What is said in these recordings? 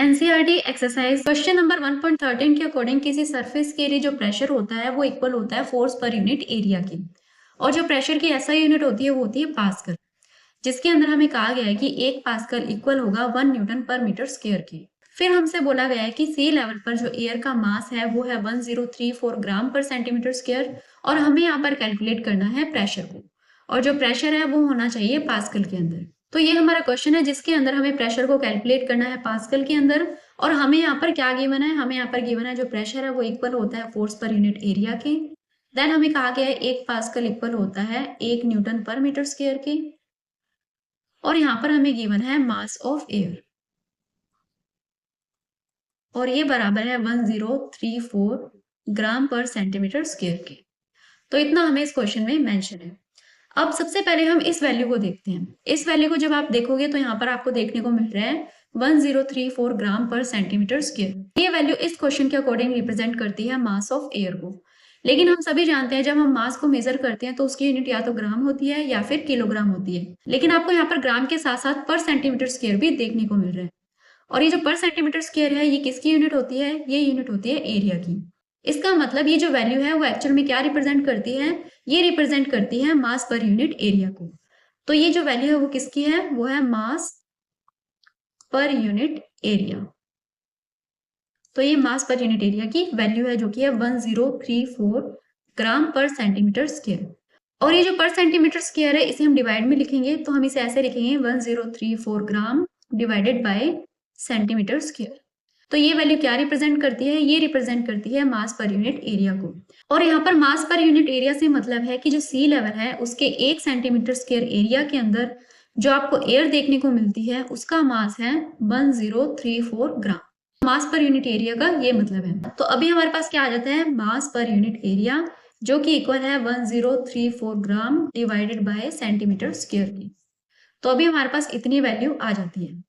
NCERT exercise question number 1.13 के according किसी surface के लिए जो प्रेशर होता है वो इक्वल होता है फोर्स पर यूनिट एरिया की, और जो प्रेशर की एसआई यूनिट होती है वो होती है पास्कल, जिसके अंदर हमें कहा गया है कि 1 पास्कल इक्वल होगा 1 न्यूटन पर मीटर स्क्वायर के। फिर हमसे बोला गया है कि सी लेवल पर जो एयर का मास है वो है 1034 ग्राम पर सेंटीमीटर स्क्वायर, और हमें यहाँ पर कैलकुलेट करना है प्रेशर को, और जो प्रेशर है वो होना चाहिए पास्कल के अंदर। तो ये हमारा क्वेश्चन है जिसके अंदर हमें प्रेशर को कैलकुलेट करना है पास्कल के अंदर, और हमें यहाँ पर क्या गिवन है, हमें यहाँ पर गिवन है जो प्रेशर है वो इक्वल होता है फोर्स पर यूनिट एरिया के। देन हमें कहा गया है 1 पास्कल इक्वल होता है 1 न्यूटन पर मीटर स्क्वायर के, और यहाँ पर हमें गिवन है मास ऑफ एयर, और ये बराबर है 1034 ग्राम पर सेंटीमीटर स्क्वायर के। तो इतना हमें इस क्वेश्चन में मेंशन है। अब सबसे पहले हम इस वैल्यू को देखते हैं। इस वैल्यू को जब आप देखोगे तो यहाँ पर आपको देखने को मिल रहा है 1034 ग्राम पर सेंटीमीटर स्क्वायर। ये वैल्यू इस क्वेश्चन के अकॉर्डिंग रिप्रेजेंट करती है मास ऑफ एयर को। लेकिन हम सभी जानते हैं जब हम मास को मेजर करते हैं तो उसकी यूनिट या तो ग्राम होती है या फिर किलोग्राम होती है, लेकिन आपको यहाँ पर ग्राम के साथ साथ पर सेंटीमीटर स्क्वायर भी देखने को मिल रहा है। और ये जो पर सेंटीमीटर स्क्वायर है ये किसकी यूनिट होती है, ये यूनिट होती है एरिया की। इसका मतलब ये जो वैल्यू है वो एक्चुअल में क्या रिप्रेजेंट करती है, ये रिप्रेजेंट करती है मास पर यूनिट एरिया को। तो ये जो वैल्यू है वो किसकी है, वो है मास पर यूनिट एरिया। तो ये मास पर यूनिट एरिया की वैल्यू है जो कि है 1034 ग्राम पर सेंटीमीटर स्क्वायर। और ये जो पर सेंटीमीटर स्क्वायर है इसे हम डिवाइड में लिखेंगे, तो हम इसे ऐसे लिखेंगे 1034 gram divided by centimetre square. तो ये वैल्यू क्या रिप्रेजेंट करती है, ये रिप्रेजेंट करती है मास पर यूनिट एरिया को। और यहाँ पर मास पर यूनिट एरिया से मतलब है कि जो सी लेवल है उसके 1 सेंटीमीटर स्क्वायर एरिया के अंदर जो आपको एयर देखने को मिलती है उसका मास है 1034 ग्राम। मास पर यूनिट एरिया का ये मतलब है। तो अभी हमारे पास क्या आ जाता है, मास पर यूनिट एरिया जो कि इक्वल है 1034 gram divided by centimetre square की। तो अभी हमारे पास इतनी वैल्यू आ जाती है।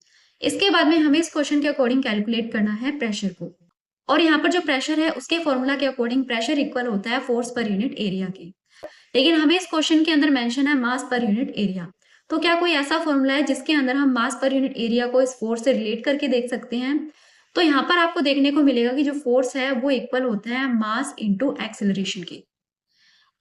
इसके बाद में हमें इस क्वेश्चन के अकॉर्डिंग कैलकुलेट करना है प्रेशर को, और यहाँ पर जो प्रेशर है उसके फॉर्मूला के अकॉर्डिंग प्रेशर इक्वल होता है फोर्स पर यूनिट एरिया के। लेकिन हमें इस क्वेश्चन के अंदर मेंशन है मास पर यूनिट एरिया। तो क्या कोई ऐसा फॉर्मूला है जिसके अंदर हम मास पर यूनिट एरिया को इस फोर्स से रिलेट करके देख सकते हैं? तो यहाँ पर आपको देखने को मिलेगा कि जो फोर्स है वो इक्वल होता है मास इंटू एक्सेलरेशन के।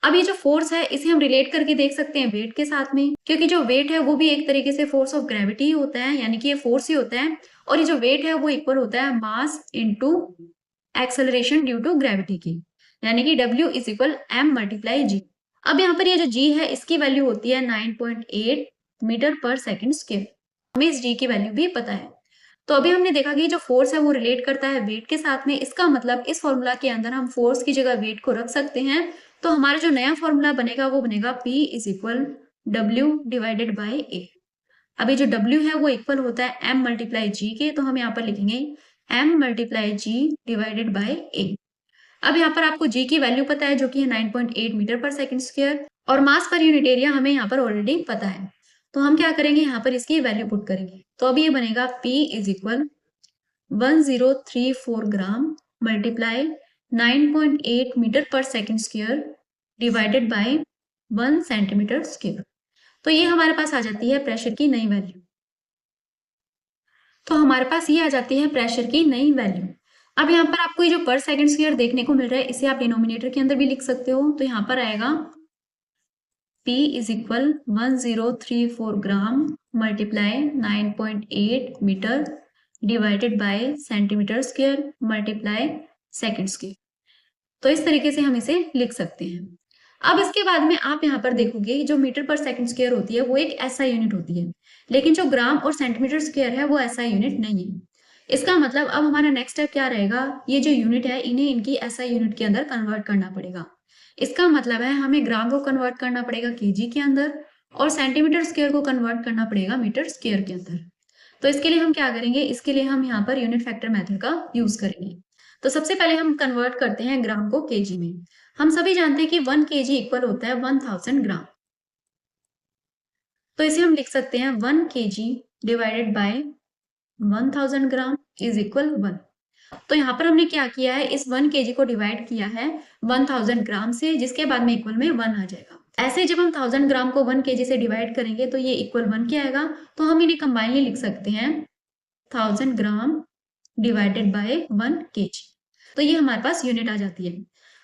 अब ये जो फोर्स है इसे हम रिलेट करके देख सकते हैं वेट के साथ में, क्योंकि जो वेट है वो भी एक तरीके से फोर्स ऑफ ग्रेविटी ही होता है, यानी कि ये फोर्स ही होता है। और ये जो वेट है वो इक्वल होता है mass into acceleration due to gravity की, यानी कि W is equal m multiply G. अब यहाँ पर ये जो g है इसकी वैल्यू होती है 9.8 मीटर पर सेकेंड स्क्वायर। हमें इस g की वैल्यू भी पता है। तो अभी हमने देखा कि जो फोर्स है वो रिलेट करता है वेट के साथ में। इसका मतलब इस फॉर्मूला के अंदर हम फोर्स की जगह वेट को रख सकते हैं। तो हमारा जो नया फॉर्मूला बनेगा वो बनेगा P is equal W divided by A। अभी जो W है वो इक्वल होता है m मल्टीप्लाई जी के, तो हम यहाँ पर लिखेंगे m multiply g divided by A। अब यहाँ पर आपको g की वैल्यू पता है जो कि है 9.8 मीटर पर सेकंड स्क्वायर, और मास पर यूनिट एरिया हमें यहाँ पर ऑलरेडी पता है। तो हम क्या करेंगे, यहाँ पर इसकी वैल्यू पुट करेंगे। तो अब ये बनेगा P is equal 1034 gram multiply 9.8 metre per second square divided by 1 centimetre square. तो ये हमारे पास आ जाती है प्रेशर की नई वैल्यू। तो हमारे पास ये आ जाती है प्रेशर की नई वैल्यू। अब यहाँ पर आपको ये जो पर सेकंड स्क्वायर देखने को मिल रहा है इसे आप डिनोमिनेटर के अंदर भी लिख सकते हो। तो यहाँ पर आएगा P is equal 1034 gram multiply 9.8 metre divided by centimetre square multiply second square. तो इस तरीके से हम इसे लिख सकते हैं। अब इसके बाद में आप यहाँ पर देखोगे जो मीटर पर सेकंड स्क्वायर होती है वो एक ऐसा यूनिट होती है, लेकिन जो ग्राम और सेंटीमीटर स्क्वायर है वो ऐसा यूनिट नहीं है। इसका मतलब अब हमारा नेक्स्ट स्टेप क्या रहेगा, ये जो यूनिट है इन्हें इनकी ऐसा यूनिट के अंदर कन्वर्ट करना पड़ेगा। इसका मतलब है हमें ग्राम को कन्वर्ट करना पड़ेगा केजी के अंदर, और सेंटीमीटर स्क्वायर को कन्वर्ट करना पड़ेगा मीटर स्क्वायर के अंदर। तो इसके लिए हम क्या करेंगे, इसके लिए हम यहाँ पर यूनिट फैक्टर मेथड का यूज करेंगे। तो सबसे पहले हम कन्वर्ट करते हैं ग्राम को केजी में। हम सभी जानते हैं कि 1 केजी इक्वल होता है 1000 ग्राम। तो इसे हम लिख सकते हैं 1 KG divided by 1000 gram is equal 1। तो यहाँ पर हमने क्या किया है, इस 1 केजी को डिवाइड किया है 1000 ग्राम से, जिसके बाद में इक्वल में 1 आ जाएगा। ऐसे जब हम 1000 ग्राम को 1 केजी से डिवाइड करेंगे तो ये इक्वल 1 क्या आएगा, तो हम इन्हें कंबाइनली लिख सकते हैं 1000 ग्राम डिवाइडेड बाय 1 केजी। तो ये हमारे पास यूनिट आ जाती है।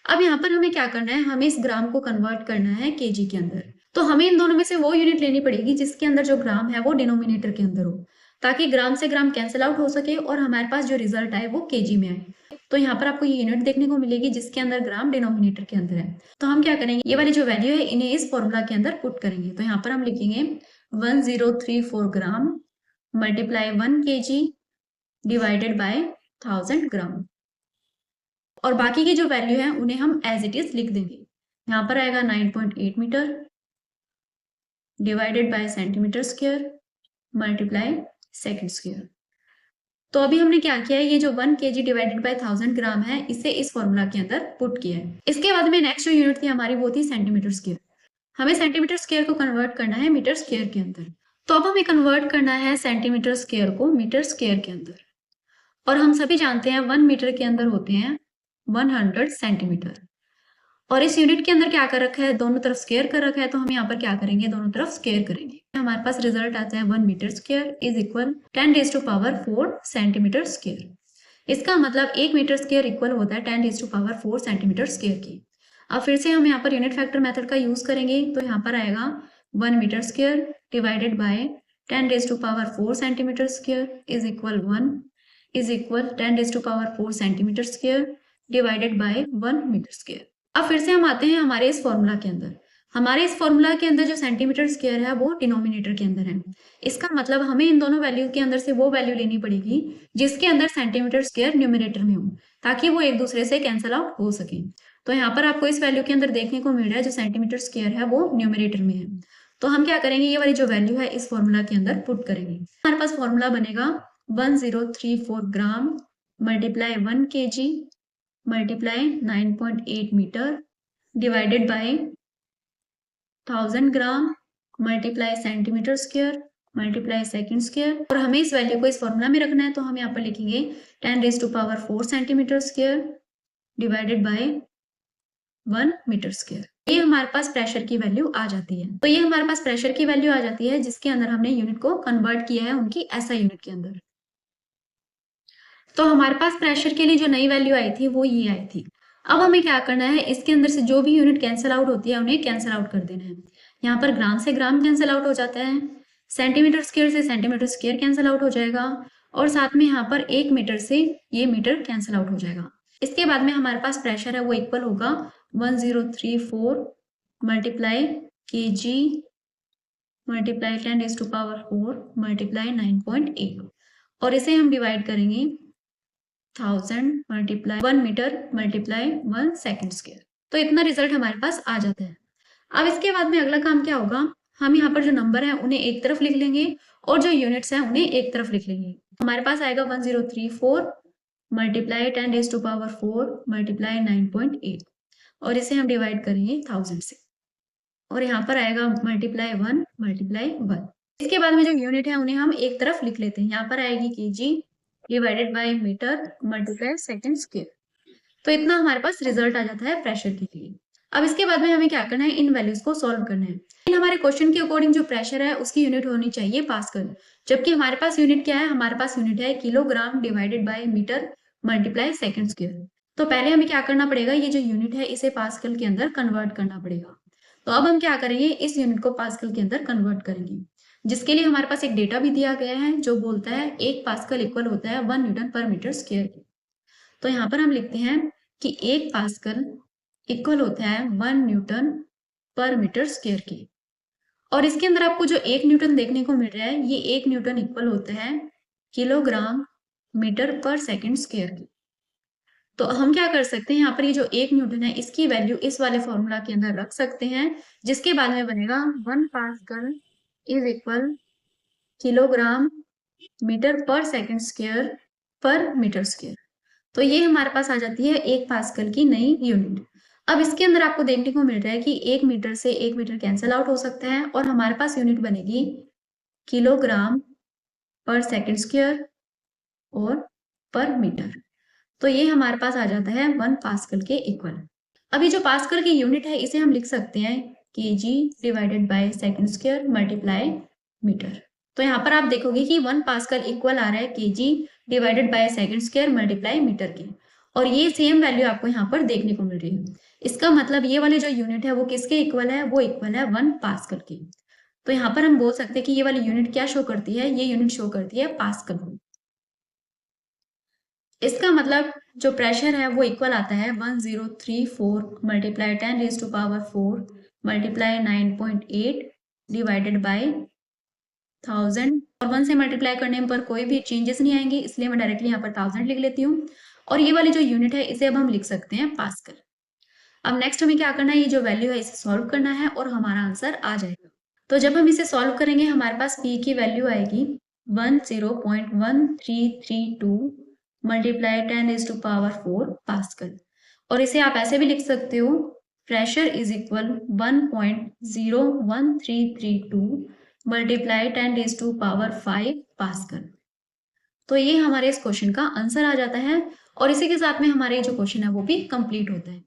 अब यहाँ पर हमें क्या करना है, हमें इस ग्राम को कन्वर्ट करना है केजी के अंदर। तो हमें इन दोनों में से वो यूनिट लेनी पड़ेगी जिसके अंदर जो ग्राम है वो डिनोमिनेटर के अंदर हो, ताकि ग्राम से ग्राम कैंसिल आउट हो सके और हमारे पास जो रिजल्ट आए वो केजी में आए। तो यहाँ पर आपको ये यूनिट देखने को मिलेगी जिसके अंदर ग्राम डिनोमिनेटर के अंदर है। तो हम क्या करेंगे, ये वाली जो वैल्यू है इन्हें इस फॉर्मूला के अंदर पुट करेंगे। तो यहाँ पर हम लिखेंगे 1034 gram multiply 1 KG divided by 1000 ग्राम, और बाकी की जो वैल्यू है उन्हें हम एज इट इज लिख देंगे। यहाँ पर आएगा 9.8 metre divided by centimetre square multiply second square. तो अभी हमने क्या किया है, ये जो 1 केजी डिवाइडेड बाय 1000 ग्राम है इसे इस फॉर्मूला के अंदर पुट किया है। इसके बाद में नेक्स्ट जो यूनिट थी हमारी वो थी सेंटीमीटर स्क्वायर। हमें सेंटीमीटर स्क्वायर को कन्वर्ट करना है मीटर स्क्वायर के अंदर। तो अब हमें कन्वर्ट करना है सेंटीमीटर स्क्वायर को मीटर स्क्वायर के अंदर, और हम सभी जानते हैं 1 मीटर के अंदर होते हैं 100 सेंटीमीटर। और इस यूनिट के अंदर क्या कर रखा है, दोनों तरफ स्क्वायर कर रखा है, तो हम यहाँ पर क्या करेंगे, दोनों तरफ स्क्वायर करेंगे। हमारे पास रिजल्ट आता है 1 metre square is equal 10⁴ centimetre square. इसका मतलब 1 मीटर स्क्वायर इक्वल होता है 10⁴ सेंटीमीटर स्क्वायर की। अब फिर से हम यहाँ पर यूनिट फैक्टर मेथड का यूज करेंगे, तो यहाँ पर आएगा 1 metre square divided by 10⁴ centimetre square is equal 1 is equal 10⁴ centimetre square divided by 1 metre square. अब फिर से हम आते हैं हमारे इस फॉर्मूला के अंदर। हमारे इस फॉर्मूला के अंदर जो सेंटीमीटर स्क्वायर है वो डिनोमिनेटर के अंदर है। इसका मतलब हमें इन दोनों वैल्यू के अंदर से वो वैल्यू लेनी पड़ेगी जिसके अंदर सेंटीमीटर स्क्वायर न्यूमरेटर में हो, ताकि वो एक दूसरे से कैंसिल आउट हो सके। तो यहाँ पर आपको इस वैल्यू के अंदर देखने को मिल रहा है जो सेंटीमीटर स्क्वायर है वो न्यूमरेटर में है। तो हम क्या करेंगे, ये वाली जो वैल्यू है इस फॉर्मूला के अंदर पुट करेंगे। हमारे पास फॉर्मूला बनेगा 1034 gram multiply 1 KG multiply 9.8 metre divided by 1000 gram multiply centimetre square multiply second square. और हमें इस वैल्यू को इस फॉर्मूला में रखना है, तो हम यहाँ पर लिखेंगे 10⁴ centimetre square divided by 1 metre square. ये हमारे पास प्रेशर की वैल्यू आ जाती है। तो ये हमारे पास प्रेशर की वैल्यू आ जाती है जिसके अंदर हमने यूनिट को कन्वर्ट किया है उनकी एसआई यूनिट के अंदर। तो हमारे पास प्रेशर के लिए जो नई वैल्यू आई थी वो ये आई थी। अब हमें क्या करना है, इसके अंदर से जो भी यूनिट कैंसिल आउट होती है उन्हें कैंसिल आउट कर देना है। यहाँ पर ग्राम से ग्राम कैंसिल आउट हो जाता है, सेंटीमीटर स्क्वायर से सेंटीमीटर स्क्वायर कैंसिल आउट हो जाएगा, और साथ में यहाँ पर 1 मीटर से ये मीटर कैंसिल आउट हो जाएगा। इसके बाद में हमारे पास प्रेशर है वो इक्वल होगा 1034 मल्टीप्लाई केजी मल्टीप्लाई 10⁴ मल्टीप्लाई 9.8, और इसे हम डिवाइड करेंगे 1000 multiply 1 metre multiply 1 second square. तो इतना रिजल्ट हमारे पास आ जाता है। अब इसके बाद में अगला काम क्या होगा, हम यहाँ पर जो नंबर है उन्हें एक तरफ लिख लेंगे और जो यूनिट्स हैं उन्हें एक तरफ लिख लेंगे। हमारे पास आएगा 1034 मल्टीप्लाई 10⁴ मल्टीप्लाई 9.8, और इसे हम डिवाइड करेंगे 1000 से, और यहाँ पर आएगा मल्टीप्लाई 1 मल्टीप्लाई 1। इसके बाद में जो यूनिट है उन्हें हम एक तरफ लिख लेते हैं। यहाँ पर आएगी KG divided by metre multiply second square. तो इतना हमारे पास रिजल्ट आ जाता है प्रेशर के लिए। अब इसके बाद में हमें क्या करना है, इन वैल्यूज को सॉल्व करना है। इन हमारे क्वेश्चन के अकॉर्डिंग जो प्रेशर है उसकी यूनिट होनी चाहिए पास्कल, जबकि हमारे पास यूनिट क्या है, हमारे पास यूनिट है kilogram divided by metre multiply second square. तो पहले हमें क्या करना पड़ेगा, ये जो यूनिट है इसे पास्कल के अंदर कन्वर्ट करना पड़ेगा। तो अब हम क्या करेंगे, इस यूनिट को पास्कल के अंदर कन्वर्ट करेंगे, जिसके लिए हमारे पास एक डेटा भी दिया गया है जो बोलता है 1 पास्कल इक्वल होता है 1 न्यूटन पर मीटर स्क्वायर। तो यहाँ पर हम लिखते हैं कि 1 पास्कल इक्वल होता है 1 न्यूटन पर मीटर स्क्वायर की। और इसके अंदर आपको जो 1 न्यूटन देखने को मिल रहा है, ये 1 न्यूटन इक्वल होता है kilogram metre per second square की। तो हम क्या कर सकते हैं, यहाँ पर ये जो 1 न्यूटन है इसकी वैल्यू इस वाले फॉर्मूला के अंदर रख सकते हैं, जिसके बाद में बनेगा 1 pascal is equal kilogram metre per second square per metre square. तो ये हमारे पास आ जाती है 1 पास्कल की नई यूनिट। अब इसके अंदर आपको देखने को मिल रहा है कि 1 मीटर से 1 मीटर कैंसिल आउट हो सकता है, और हमारे पास यूनिट बनेगी किलोग्राम पर सेकंड स्क्वायर और पर मीटर। तो ये हमारे पास आ जाता है 1 पास्कल के इक्वल। अभी जो पास्कल की यूनिट है इसे हम लिख सकते हैं KG divided by second square multiply metre. तो यहाँ पर आप देखोगे कि 1 पास्कल इक्वल आ रहा है KG divided by second square multiply metre की। और ये सेम वैल्यू आपको यहाँ पर देखने को मिल रही है। इसका मतलब ये वाली जो यूनिट है वो किसके इक्वल है, वो इक्वल है 1 पास्कल की। तो यहाँ पर हम बोल सकते हैं कि ये वाली यूनिट क्या शो करती है, ये यूनिट शो करती है पास्कल को। इसका मतलब जो प्रेशर है वो इक्वल आता है 1034 मल्टीप्लाई 10⁴ मल्टीप्लाई 9.8 डिवाइडेड बाय 1000। और 1 से मल्टीप्लाई करने पर कोई भी चेंजेस नहीं आएंगे, इसलिए मैं डायरेक्टली यहाँ पर 1000 लिख लेती हूँ। और ये वाली जो यूनिट है इसे अब हम लिख सकते हैं पास्कल। अब नेक्स्ट हमें क्या करना है, ये जो वैल्यू है इसे सॉल्व करना है और हमारा आंसर आ जाएगा। तो जब हम इसे सॉल्व करेंगे हमारे पास P की वैल्यू आएगी 10.1332 मल्टीप्लाई 10⁴ पास्कल। और इसे आप ऐसे भी लिख सकते हो, pressure is equal 1.01332 multiply 10⁵ pascal. तो ये हमारे इस क्वेश्चन का आंसर आ जाता है और इसी के साथ में हमारे जो क्वेश्चन है वो भी कंप्लीट होता है।